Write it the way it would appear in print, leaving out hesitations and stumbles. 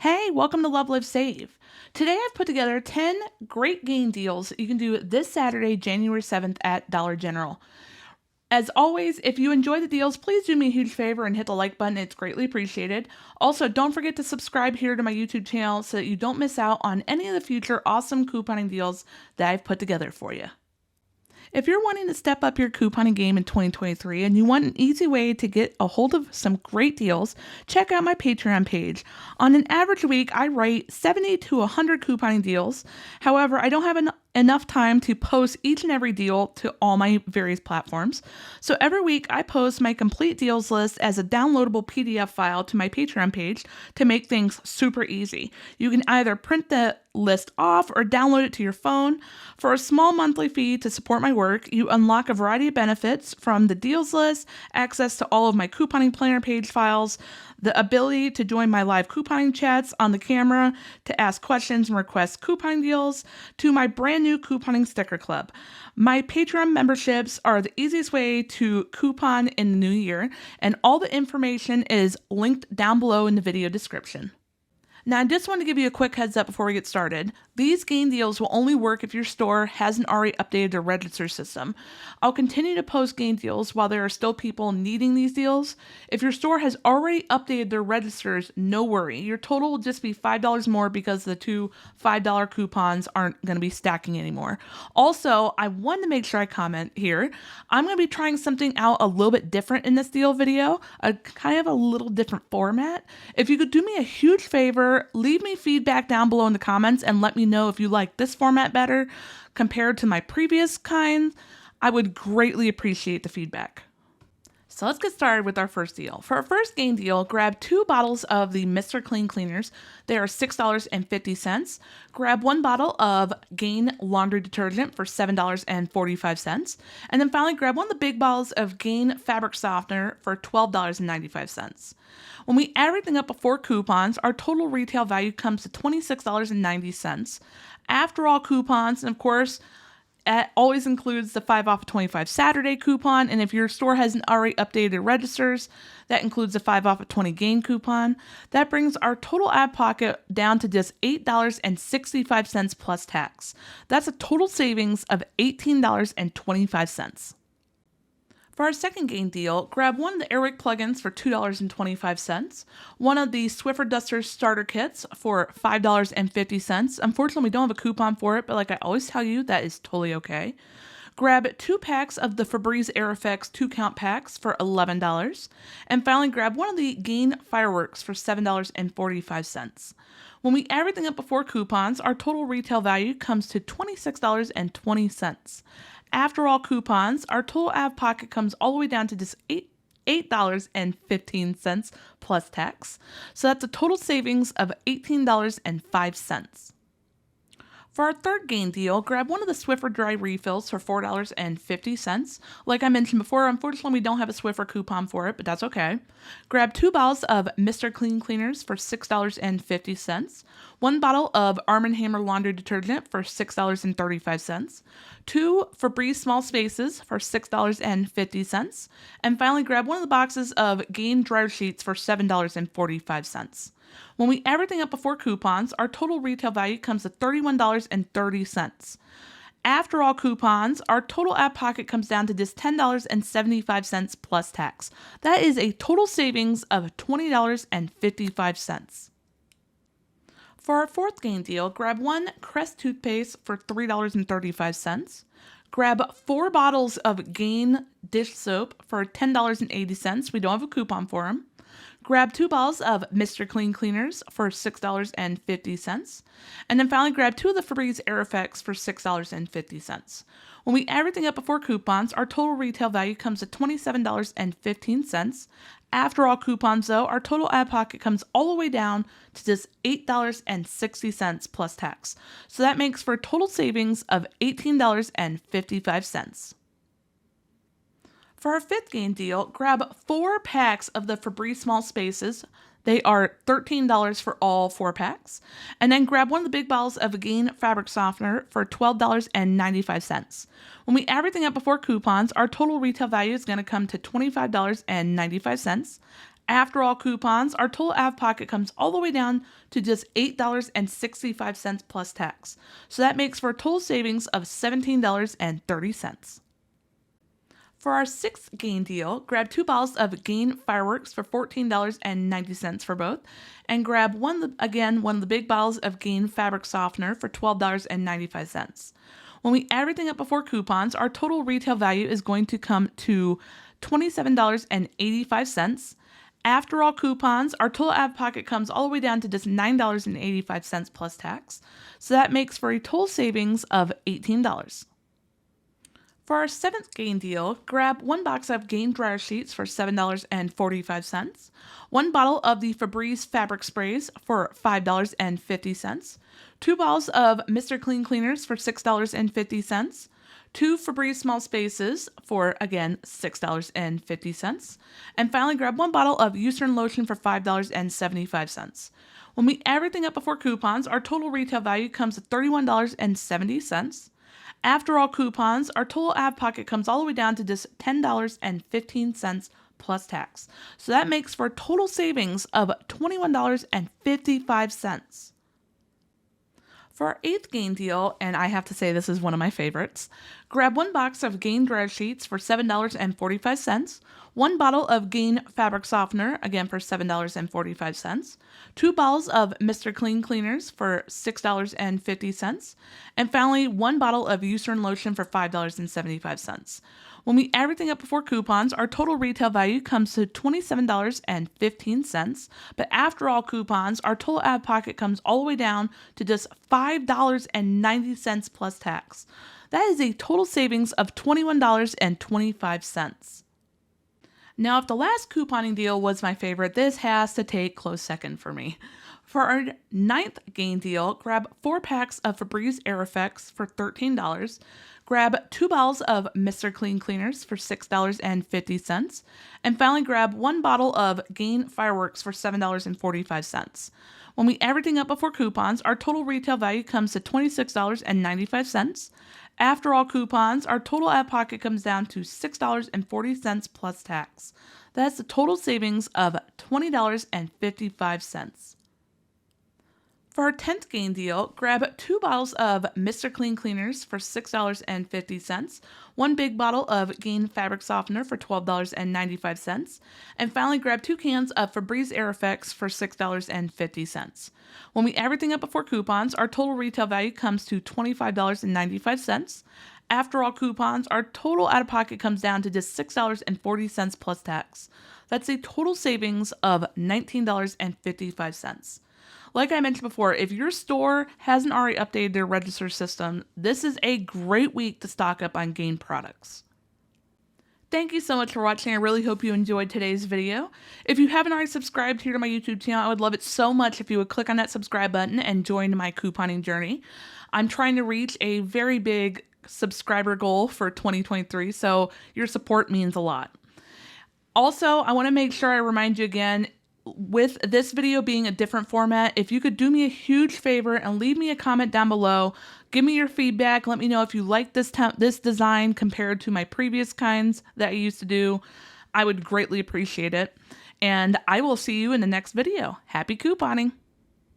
Hey, welcome to Love Live Save. Today I've put together 10 great game deals you can do this Saturday, January 7th at Dollar General. As always, if you enjoy the deals, please do me a huge favor and hit the like button. It's greatly appreciated. Also, don't forget to subscribe here to my YouTube channel so that you don't miss out on any of the future awesome couponing deals that I've put together for you. If you're wanting to step up your couponing game in 2023 and you want an easy way to get a hold of some great deals, check out my Patreon page. On an average week, I write 70 to 100 couponing deals. However, I don't have enough time to post each and every deal to all my various platforms. So every week I post my complete deals list as a downloadable PDF file to my Patreon page to make things super easy. You can either print the list off or download it to your phone. For a small monthly fee to support my work, you unlock a variety of benefits from the deals list, access to all of my couponing planner page files, the ability to join my live couponing chats on the camera, to ask questions and request couponing deals, to my brand new couponing sticker club. My Patreon memberships are the easiest way to coupon in the new year, and all the information is linked down below in the video description. Now, I just want to give you a quick heads up before we get started. These game deals will only work if your store hasn't already updated their register system. I'll continue to post game deals while there are still people needing these deals. If your store has already updated their registers, no worry. Your total will just be $5 more because the two $5 coupons aren't going to be stacking anymore. Also, I wanted to make sure I comment here. I'm going to be trying something out a little bit different in this deal video, a kind of a little different format. If you could do me a huge favor, leave me feedback down below in the comments and let me know if you like this format better compared to my previous kind. I would greatly appreciate the feedback. So let's get started with our first deal. For our first game deal, grab 2 bottles of the Mr. Clean Cleaners. They are $6.50. Grab 1 bottle of Gain Laundry Detergent for $7.45. And then finally, grab 1 of the big bottles of Gain Fabric Softener for $12.95. When we add everything up before coupons, our total retail value comes to $26.90. After all coupons, and of course, it always includes the 5 off of 25 Saturday coupon, and if your store hasn't already updated their registers, that includes the 5 off of 20 Gain coupon. That brings our total out of pocket down to just $8.65 plus tax. That's a total savings of $18.25. For our second game deal, grab 1 of the Airwick plugins for $2.25, 1 of the Swiffer Duster starter kits for $5.50. Unfortunately, we don't have a coupon for it, but like I always tell you, that is totally okay. Grab 2 packs of the Febreze Air Effects 2-count packs for $11. And finally, grab 1 of the Gain Fireworks for $7.45. When we add everything up before coupons, our total retail value comes to $26.20. After all coupons, our total out of pocket comes all the way down to just $8.15 plus tax. So that's a total savings of $18.05. For our third game deal, grab 1 of the Swiffer dry refills for $4.50. Like I mentioned before, unfortunately we don't have a Swiffer coupon for it, but that's okay. Grab 2 bottles of Mr. Clean Cleaners for $6.50. 1 bottle of Arm & Hammer laundry detergent for $6.35. 2 Febreze Small Spaces for $6.50. And finally, grab 1 of the boxes of Gain dryer sheets for $7.45. When we add everything up before coupons, our total retail value comes to $31.30. After all coupons, our total out of pocket comes down to just $10.75 plus tax. That is a total savings of $20.55. For our fourth game deal, grab 1 Crest toothpaste for $3.35. Grab 4 bottles of Gain dish soap for $10.80. We don't have a coupon for them. Grab 2 bottles of Mr. Clean Cleaners for $6.50. And then finally, grab 2 of the Febreze Air Effects for $6.50. When we add everything up before coupons, our total retail value comes to $27.15. After all coupons, though, our total out of pocket comes all the way down to just $8.60 plus tax. So that makes for a total savings of $18.55. For our fifth game deal, grab 4 packs of the Febreze Small Spaces. They are $13 for all 4 packs. And then grab 1 of the big bottles of Gain Fabric Softener for $12.95. When we add everything up before coupons, our total retail value is going to come to $25.95. After all coupons, our total out of pocket comes all the way down to just $8.65 plus tax. So that makes for a total savings of $17.30. For our sixth Gain deal, grab 2 bottles of Gain fireworks for $14.90 for both, and grab one of the big bottles of Gain fabric softener for $12.95. When we add everything up before coupons, our total retail value is going to come to $27.85. After all coupons, our total out of pocket comes all the way down to just $9.85 plus tax. So that makes for a total savings of $18. For our seventh Gain deal, grab 1 box of Gain dryer sheets for $7.45, 1 bottle of the Febreze fabric sprays for $5.50, 2 bottles of Mr. Clean cleaners for $6.50, 2 Febreze small spaces for, again, $6.50, and finally grab 1 bottle of Eucerin lotion for $5.75. When we add everything up before coupons, our total retail value comes to $31.70. After all coupons, our total out of pocket comes all the way down to just $10.15 plus tax. So that makes for a total savings of $21.55. For our eighth Gain deal, and I have to say this is one of my favorites, grab 1 box of Gain dryer sheets for $7.45, 1 bottle of Gain fabric softener, again for $7.45, 2 bottles of Mr. Clean cleaners for $6.50, and finally 1 bottle of Eucerin lotion for $5.75. When we add everything up before coupons, our total retail value comes to $27.15, but after all coupons, our total out of pocket comes all the way down to just $5.90 plus tax. That is a total savings of $21.25. Now, if the last couponing deal was my favorite, this has to take close second for me. For our ninth Gain deal, grab 4 packs of Febreze Air Effects for $13, grab 2 bottles of Mr. Clean cleaners for $6.50, and finally grab 1 bottle of Gain fireworks for $7.45. When we add everything up before coupons, our total retail value comes to $26.95. After all coupons, our total out of pocket comes down to $6.40 plus tax. That's a total savings of $20.55. For our 10th Gain deal, grab 2 bottles of Mr. Clean cleaners for $6.50, 1 big bottle of Gain fabric softener for $12.95, and finally grab 2 cans of Febreze Air Effects for $6.50. When we add everything up before coupons, our total retail value comes to $25.95. After all coupons, our total out of pocket comes down to just $6.40 plus tax. That's a total savings of $19.55. Like I mentioned before, if your store hasn't already updated their register system, this is a great week to stock up on Gain products. Thank you so much for watching. I really hope you enjoyed today's video. If you haven't already subscribed here to my YouTube channel, I would love it so much if you would click on that subscribe button and join my couponing journey. I'm trying to reach a very big subscriber goal for 2023, so your support means a lot. Also, I want to make sure I remind you again, with this video being a different format, if you could do me a huge favor and leave me a comment down below, give me your feedback, let me know if you like this design compared to my previous kinds that I used to do. I would greatly appreciate it. And I will see you in the next video. Happy couponing!